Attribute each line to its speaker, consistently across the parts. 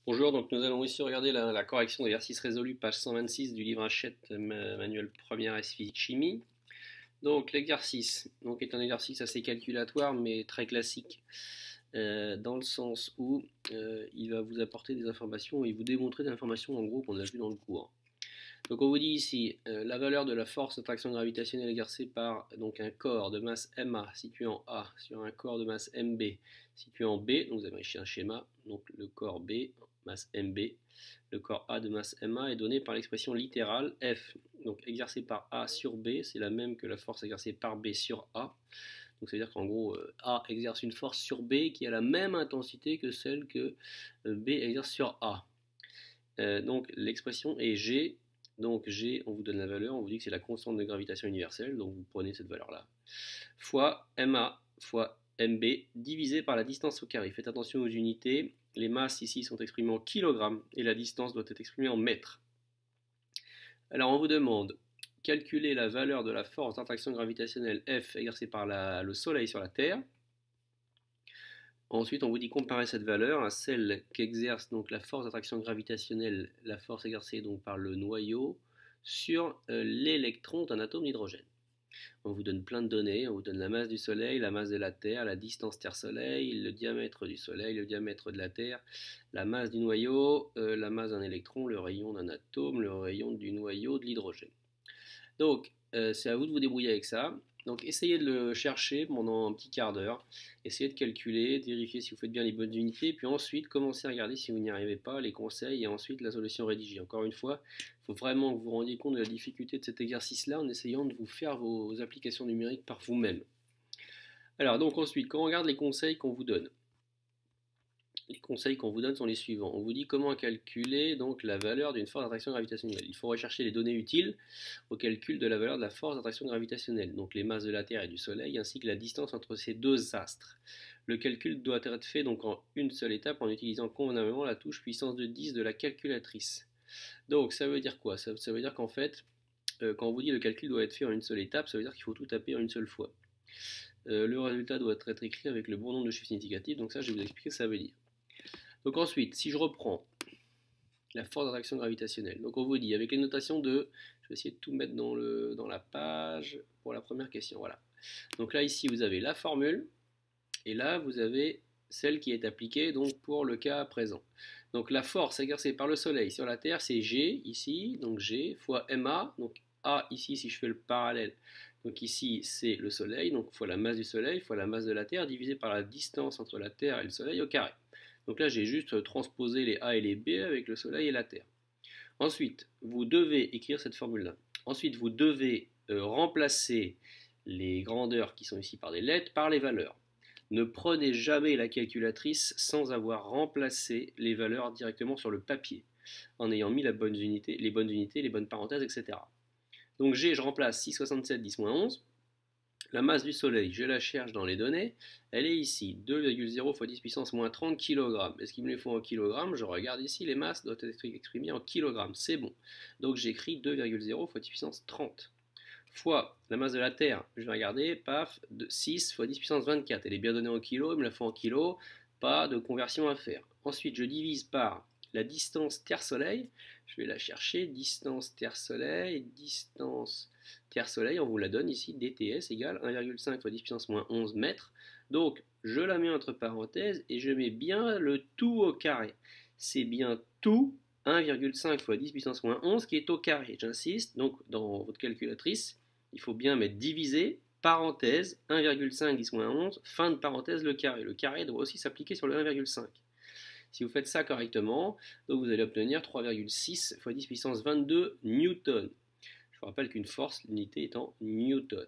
Speaker 1: Bonjour, donc nous allons ici regarder la correction d'exercice résolu, page 126 du livre Hachette, manuel première S physique chimie. Donc l'exercice est un exercice assez calculatoire mais très classique, dans le sens où il va vous apporter des informations et vous démontrer des informations en gros qu'on a vues dans le cours. Donc on vous dit ici la valeur de la force d'attraction gravitationnelle exercée par donc, un corps de masse MA situé en A sur un corps de masse MB situé en B. Donc vous avez ici un schéma, donc le corps B, masse MB, le corps A de masse MA est donné par l'expression littérale F. Donc exercée par A sur B, c'est la même que la force exercée par B sur A. Donc ça veut dire qu'en gros, A exerce une force sur B qui a la même intensité que celle que B exerce sur A. Donc l'expression est G. Donc G, on vous donne la valeur, on vous dit que c'est la constante de gravitation universelle, donc vous prenez cette valeur-là, fois MA fois MB divisé par la distance au carré. Faites attention aux unités, les masses ici sont exprimées en kilogrammes et la distance doit être exprimée en mètres. Alors on vous demande, calculer la valeur de la force d'attraction gravitationnelle F exercée par le Soleil sur la Terre. Ensuite, on vous dit comparer cette valeur à celle qu'exerce donc la force d'attraction gravitationnelle, la force exercée donc par le noyau sur l'électron d'un atome d'hydrogène. On vous donne plein de données, on vous donne la masse du Soleil, la masse de la Terre, la distance Terre-Soleil, le diamètre du Soleil, le diamètre de la Terre, la masse du noyau, la masse d'un électron, le rayon d'un atome, le rayon du noyau de l'hydrogène. Donc, c'est à vous de vous débrouiller avec ça. Donc, essayez de le chercher pendant un petit quart d'heure. Essayez de calculer, de vérifier si vous faites bien les bonnes unités. Puis ensuite, commencez à regarder si vous n'y arrivez pas, les conseils et ensuite la solution rédigée. Encore une fois, il faut vraiment que vous vous rendiez compte de la difficulté de cet exercice-là en essayant de vous faire vos applications numériques par vous-même. Alors, donc ensuite, quand on regarde les conseils qu'on vous donne, les conseils qu'on vous donne sont les suivants. On vous dit comment calculer donc la valeur d'une force d'attraction gravitationnelle. Il faut rechercher les données utiles au calcul de la valeur de la force d'attraction gravitationnelle, donc les masses de la Terre et du Soleil, ainsi que la distance entre ces deux astres. Le calcul doit être fait donc en une seule étape en utilisant convenablement la touche puissance de 10 de la calculatrice. Donc ça veut dire quoi? Ça veut dire qu'en fait, quand on vous dit le calcul doit être fait en une seule étape, ça veut dire qu'il faut tout taper en une seule fois. Le résultat doit être écrit avec le bon nombre de chiffres significatifs, donc ça je vais vous expliquer ce que ça veut dire. Donc ensuite, si je reprends la force d'attraction gravitationnelle, donc on vous dit avec les notations de, je vais essayer de tout mettre dans la page pour la première question, voilà. Donc là ici vous avez la formule, et là vous avez celle qui est appliquée donc pour le cas présent. Donc la force exercée par le Soleil sur la Terre c'est G ici, donc G fois MA, donc A ici si je fais le parallèle, donc ici c'est le Soleil, donc fois la masse du Soleil, fois la masse de la Terre, divisé par la distance entre la Terre et le Soleil au carré. Donc là, j'ai juste transposé les A et les B avec le Soleil et la Terre. Ensuite, vous devez écrire cette formule-là. Ensuite, vous devez remplacer les grandeurs qui sont ici par des lettres par les valeurs. Ne prenez jamais la calculatrice sans avoir remplacé les valeurs directement sur le papier, en ayant mis les bonnes unités, les bonnes parenthèses, etc. Donc G, je remplace 6,67 10-11. La masse du Soleil, je la cherche dans les données, elle est ici, 2,0 fois 10 puissance moins 30 kg. Est-ce qu'il me les faut en kilogrammes? Je regarde ici, les masses doivent être exprimées en kilogrammes, c'est bon. Donc j'écris 2,0 fois 10 puissance 30. Fois la masse de la Terre, je vais regarder, paf, 6 fois 10 puissance 24. Elle est bien donnée en kilos, il me la faut en kilos, pas de conversion à faire. Ensuite, je divise par la distance Terre-Soleil, je vais la chercher, distance Terre-Soleil, distance Terre-Soleil, on vous la donne ici, DTS égale 1,5 fois 10 puissance moins 11 mètres. Donc, je la mets entre parenthèses et je mets bien le tout au carré. C'est bien tout 1,5 fois 10 puissance moins 11 qui est au carré. J'insiste, donc dans votre calculatrice, il faut bien mettre divisé, parenthèse, 1,5 10 moins 11, fin de parenthèse le carré. Le carré doit aussi s'appliquer sur le 1,5. Si vous faites ça correctement, donc vous allez obtenir 3,6 fois 10 puissance 22 newtons. Je vous rappelle qu'une force, l'unité étant newton.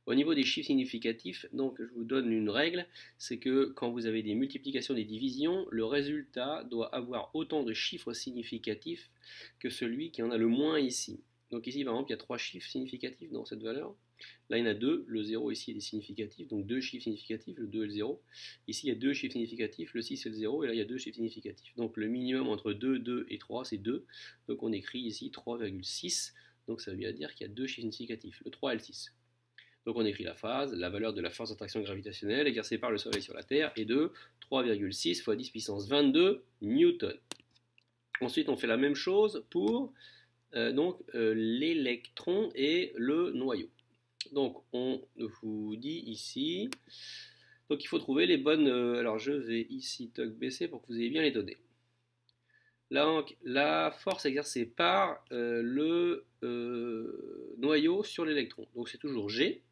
Speaker 1: Au niveau des chiffres significatifs, donc je vous donne une règle, c'est que quand vous avez des multiplications, des divisions, le résultat doit avoir autant de chiffres significatifs que celui qui en a le moins ici. Donc ici par exemple il y a 3 chiffres significatifs dans cette valeur. Là il y en a 2, le 0 ici est significatif, donc 2 chiffres significatifs, le 2 et le 0. Ici il y a 2 chiffres significatifs, le 6 et le 0, et là il y a 2 chiffres significatifs. Donc le minimum entre 2, 2 et 3 c'est 2, donc on écrit ici 3,6, donc ça veut dire qu'il y a 2 chiffres significatifs, le 3 et le 6. Donc on écrit la phrase, la valeur de la force d'attraction gravitationnelle exercée par le Soleil sur la Terre est de 3,6 fois 10 puissance 22 newtons. Ensuite, on fait la même chose pour l'électron et le noyau. Donc, on vous dit ici, donc il faut trouver les bonnes. Alors, je vais ici baisser pour que vous ayez bien les données. Donc, la force exercée par le noyau sur l'électron. Donc, c'est toujours G.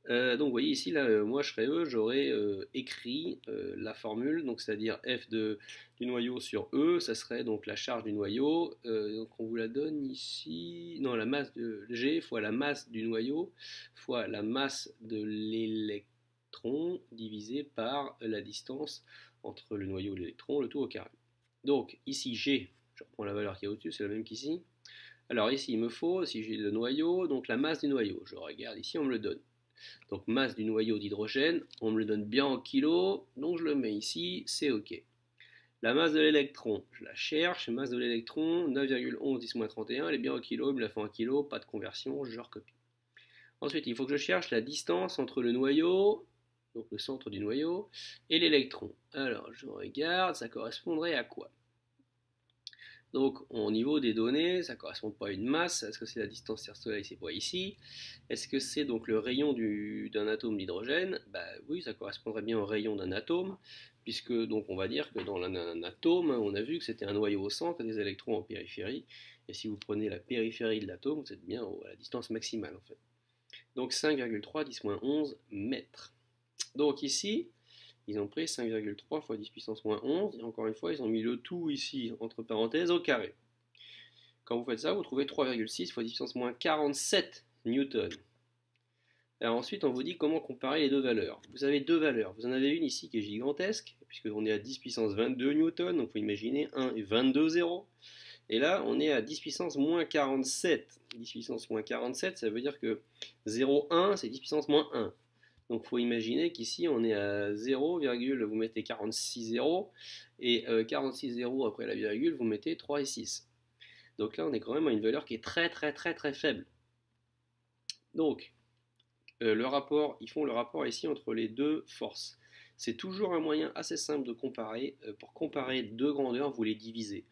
Speaker 1: Donc vous voyez ici, là, moi je serais E, j'aurais écrit la formule, donc c'est-à-dire F du noyau sur E, ça serait donc la charge du noyau, donc on vous la donne ici, non, la masse de G fois la masse du noyau fois la masse de l'électron divisé par la distance entre le noyau et l'électron, le tout au carré. Donc ici G, je reprends la valeur qui est au-dessus, c'est la même qu'ici. Alors ici il me faut, si j'ai le noyau, donc la masse du noyau, je regarde ici, on me le donne. Donc masse du noyau d'hydrogène, on me le donne bien en kilos, donc je le mets ici, c'est OK. La masse de l'électron, je la cherche, masse de l'électron, 9,11 10-31, elle est bien en kilos, il me la fait en kilos, pas de conversion, je recopie. Ensuite, il faut que je cherche la distance entre le noyau, donc le centre du noyau, et l'électron. Alors, je regarde, ça correspondrait à quoi? Donc, au niveau des données, ça ne correspond pas à une masse. Est-ce que c'est la distance Terre-Soleil? C'est pas ici. Est-ce que c'est donc le rayon d'un atome d'hydrogène? Bah oui, ça correspondrait bien au rayon d'un atome, puisque donc on va dire que dans un atome, on a vu que c'était un noyau au centre et des électrons en périphérie. Et si vous prenez la périphérie de l'atome, vous êtes bien à la distance maximale en fait. Donc 5,3 10-11 mètres. Donc ici, ils ont pris 5,3 fois 10 puissance moins 11, et encore une fois, ils ont mis le tout ici, entre parenthèses, au carré. Quand vous faites ça, vous trouvez 3,6 fois 10 puissance moins 47 newtons. Alors ensuite, on vous dit comment comparer les deux valeurs. Vous avez deux valeurs. Vous en avez une ici qui est gigantesque, puisqu'on est à 10 puissance 22 newtons, donc il faut imaginer 1 et 22 zéros. Et là, on est à 10 puissance moins 47. 10 puissance moins 47, ça veut dire que 0,1, c'est 10 puissance moins 1. Donc il faut imaginer qu'ici on est à 0, vous mettez 46 zéros, et 46 zéros après la virgule, vous mettez 3 et 6. Donc là on est quand même à une valeur qui est très très très très faible. Donc ils font le rapport ici entre les deux forces. C'est toujours un moyen assez simple de comparer. Pour comparer deux grandeurs, vous les divisez.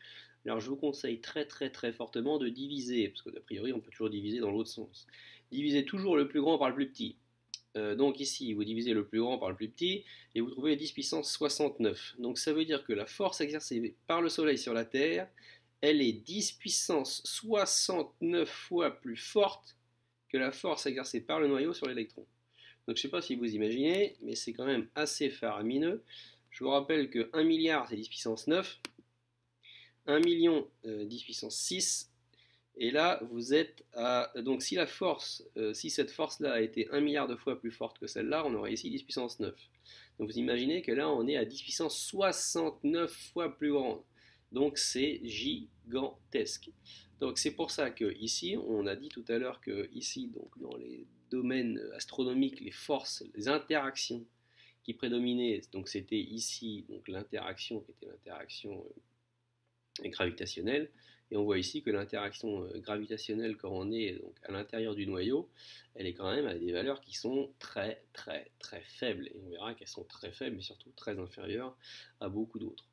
Speaker 1: Alors je vous conseille très très très fortement de diviser, parce que d'a priori on peut toujours diviser dans l'autre sens. Divisez toujours le plus grand par le plus petit. Donc ici, vous divisez le plus grand par le plus petit, et vous trouvez 10 puissance 69. Donc ça veut dire que la force exercée par le Soleil sur la Terre, elle est 10 puissance 69 fois plus forte que la force exercée par le noyau sur l'électron. Donc je ne sais pas si vous imaginez, mais c'est quand même assez faramineux. Je vous rappelle que 1 milliard c'est 10 puissance 9, 1 million 10 puissance 6, et là, vous êtes à... Donc si cette force-là a été 1 milliard de fois plus forte que celle-là, on aurait ici 10 puissance 9. Donc vous imaginez que là, on est à 10 puissance 69 fois plus grande. Donc c'est gigantesque. Donc c'est pour ça que ici, on a dit tout à l'heure que ici, donc dans les domaines astronomiques, les forces, les interactions qui prédominaient, donc c'était ici donc l'interaction qui était l'interaction gravitationnelle. Et on voit ici que l'interaction gravitationnelle quand on est donc à l'intérieur du noyau, elle est quand même à des valeurs qui sont très très très faibles. Et on verra qu'elles sont très faibles, mais surtout très inférieures à beaucoup d'autres.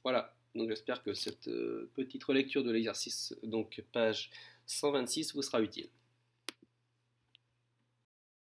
Speaker 1: Voilà, donc j'espère que cette petite relecture de l'exercice, donc page 126, vous sera utile.